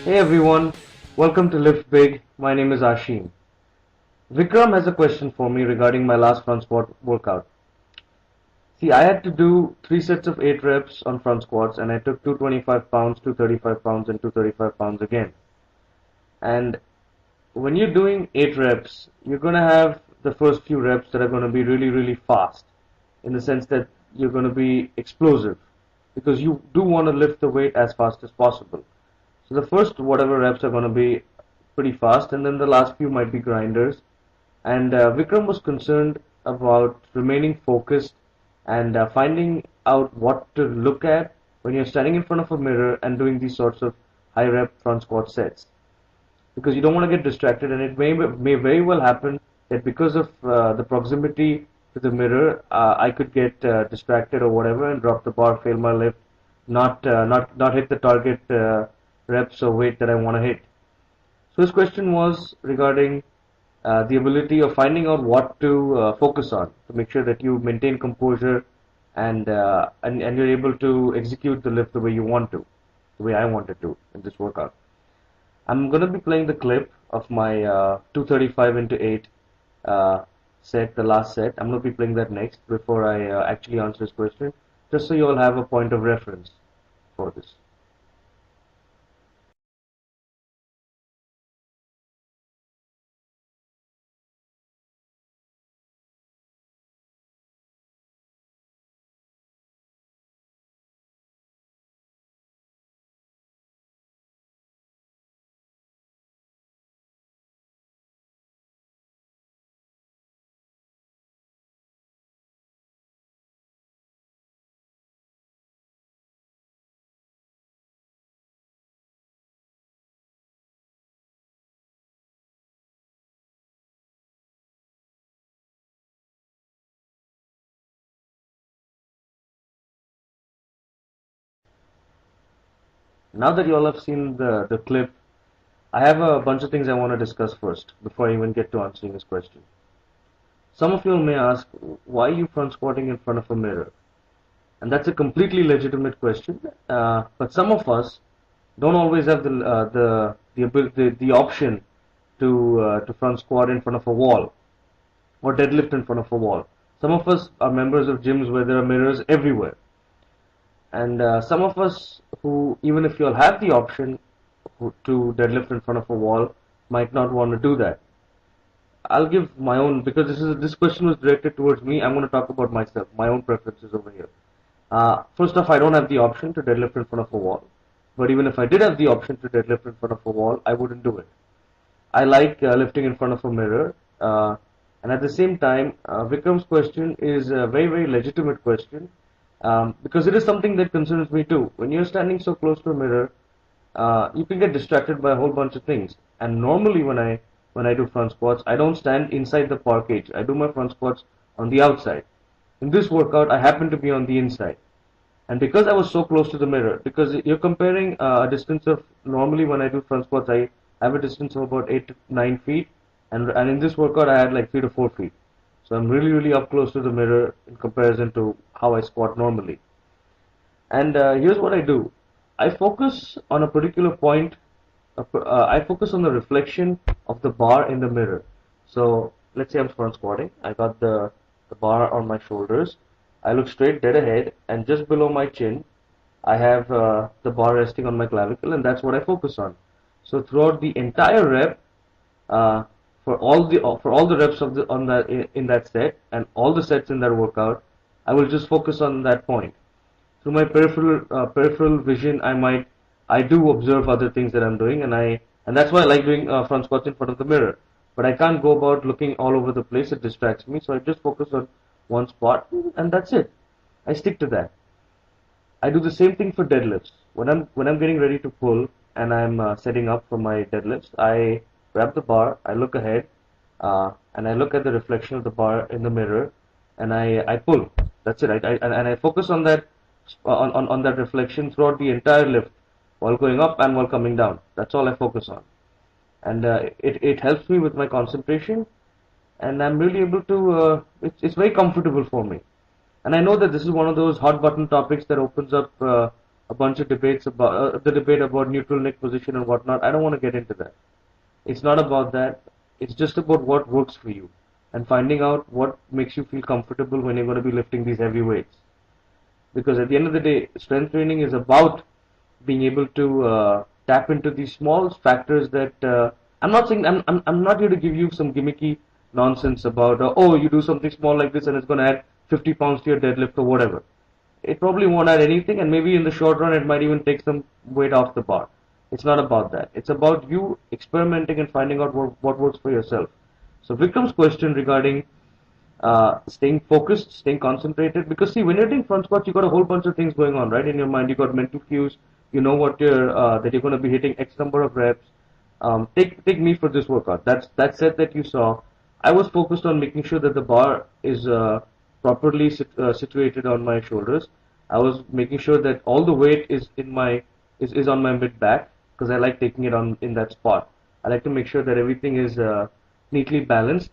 Hey everyone, welcome to Lift Big. My name is Ashim. Vikram has a question for me regarding my last front squat workout. See, I had to do 3 sets of 8 reps on front squats and I took 225 pounds, 235 pounds and 235 pounds again. And when you're doing 8 reps, you're going to have the first few reps that are going to be really, really fast in the sense that you're going to be explosive because you do want to lift the weight as fast as possible. So the first whatever reps are going to be pretty fast, and then the last few might be grinders. And Vikram was concerned about remaining focused and finding out what to look at when you're standing in front of a mirror and doing these sorts of high rep front squat sets. Because you don't want to get distracted, and it may very well happen that because of the proximity to the mirror, I could get distracted or whatever and drop the bar, fail my lift, not hit the target reps or weight that I want to hit. So his question was regarding the ability of finding out what to focus on to make sure that you maintain composure and you're able to execute the lift the way you want to, the way I wanted to in this workout. I'm going to be playing the clip of my 235 into 8 set, the last set. I'm going to be playing that next before I actually answer this question, just so you all have a point of reference for this. Now that you all have seen the clip, I have a bunch of things I want to discuss first before I even get to answering this question. Some of you may ask, why are you front squatting in front of a mirror? And that's a completely legitimate question. But some of us don't always have the option to front squat in front of a wall or deadlift in front of a wall. Some of us are members of gyms where there are mirrors everywhere. And some of us who, even if you'll have the option to deadlift in front of a wall, might not want to do that. I'll give my own, because this question was directed towards me. I'm going to talk about myself, my own preferences over here. First off, I don't have the option to deadlift in front of a wall. But even if I did have the option to deadlift in front of a wall, I wouldn't do it. I like lifting in front of a mirror. And at the same time, Vikram's question is a very, very legitimate question because it is something that concerns me too. When you're standing so close to a mirror, you can get distracted by a whole bunch of things. And normally when I do front squats, I don't stand inside the park cage. I do my front squats on the outside. In this workout, I happen to be on the inside. And because I was so close to the mirror, because you're comparing a distance of, normally when I do front squats, I have a distance of about 8 to 9 feet. And in this workout, I had like 3 to 4 feet. So I'm really, really up close to the mirror in comparison to how I squat normally. And here's what I do. I focus on a particular point. I focus on the reflection of the bar in the mirror. So let's say I'm front squatting. I got the bar on my shoulders. I look straight dead ahead, and just below my chin, I have the bar resting on my clavicle, and that's what I focus on. So throughout the entire rep, uh, for all the reps of the on that in that set and all the sets in that workout, I will just focus on that point. Through my peripheral vision, I do observe other things that I'm doing, and that's why I like doing front squats in front of the mirror. But I can't go about looking all over the place; it distracts me. So I just focus on one spot, and that's it. I stick to that. I do the same thing for deadlifts. When I'm getting ready to pull and I'm setting up for my deadlifts, I grab the bar, I look ahead, and I look at the reflection of the bar in the mirror, and I pull. That's it. And I focus on that on that reflection throughout the entire lift, while going up and while coming down. That's all I focus on, and it helps me with my concentration, and I'm really able to. It's very comfortable for me. And I know that this is one of those hot button topics that opens up a bunch of debates about the debate about neutral neck position and whatnot. I don't want to get into that. It's not about that. It's just about what works for you and finding out what makes you feel comfortable when you're going to be lifting these heavy weights. Because at the end of the day, strength training is about being able to tap into these small factors that I'm not saying I'm not here to give you some gimmicky nonsense about oh, you do something small like this and it's going to add 50 pounds to your deadlift or whatever. It probably won't add anything, and maybe in the short run it might even take some weight off the bar. It's not about that. It's about you experimenting and finding out what works for yourself. So Vikram's question regarding staying focused, staying concentrated. Because see, when you're doing front squats, you got a whole bunch of things going on, right? In your mind, you got mental cues. You know what you're that you're going to be hitting X number of reps. Take me for this workout. That set that you saw. I was focused on making sure that the bar is properly situated on my shoulders. I was making sure that all the weight is in my is on my mid back because I like taking it on in that spot. I like to make sure that everything is neatly balanced.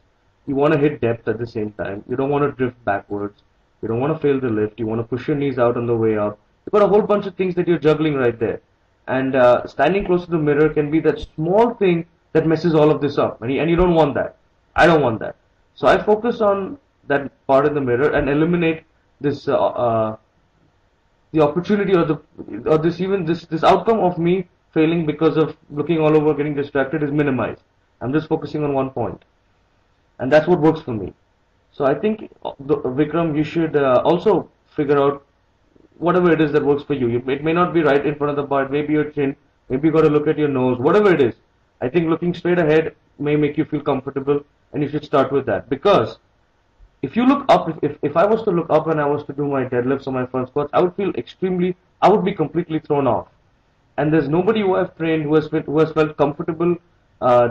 You want to hit depth at the same time. You don't want to drift backwards. You don't want to fail the lift. You want to push your knees out on the way out. You've got a whole bunch of things that you're juggling right there. And standing close to the mirror can be that small thing that messes all of this up. And you don't want that. I don't want that. So I focus on that part in the mirror and eliminate this the opportunity or this outcome of me failing because of looking all over, getting distracted is minimized. I'm just focusing on one point. And that's what works for me. So I think, Vikram, you should also figure out whatever it is that works for you. It may not be right in front of the bar, maybe your chin, maybe you got to look at your nose, whatever it is. I think looking straight ahead may make you feel comfortable, and you should start with that. Because if you look up, if I was to look up and I was to do my deadlifts or my front squats, I would feel I would be completely thrown off. And there's nobody who I've trained who has felt comfortable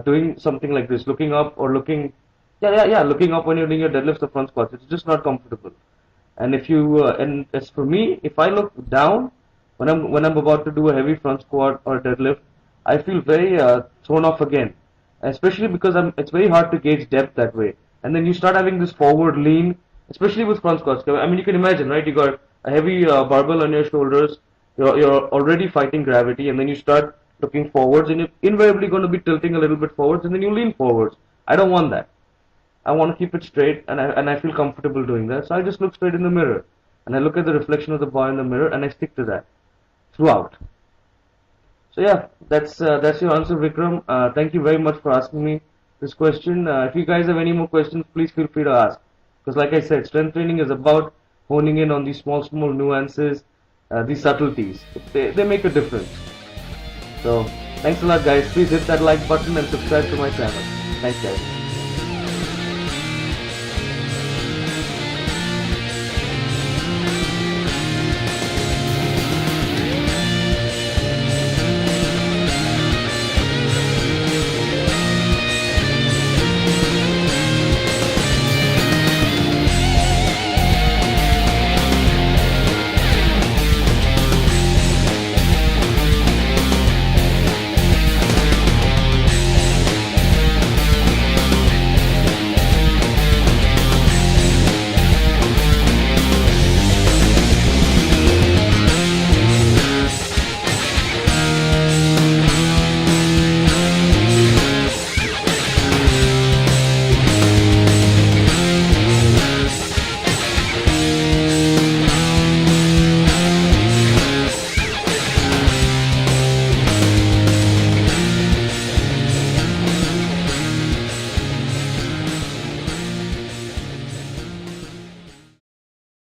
doing something like this, looking up or looking, looking up when you're doing your deadlifts or front squats. It's just not comfortable. And if you and as for me, if I look down when I'm about to do a heavy front squat or deadlift, I feel very thrown off again, especially because it's very hard to gauge depth that way. And then you start having this forward lean, especially with front squats. I mean, you can imagine, right? You got a heavy barbell on your shoulders. You're already fighting gravity, and then you start looking forwards, and you're invariably going to be tilting a little bit forwards, and then you lean forwards. I don't want that. I want to keep it straight, and I feel comfortable doing that. So I just look straight in the mirror, and I look at the reflection of the bar in the mirror, and I stick to that throughout. So yeah, that's your answer, Vikram. Thank you very much for asking me this question. If you guys have any more questions, please feel free to ask. Because like I said, strength training is about honing in on these small nuances, these subtleties. They make a difference. So thanks a lot, guys. Please hit that like button and subscribe to my channel. Thanks, guys.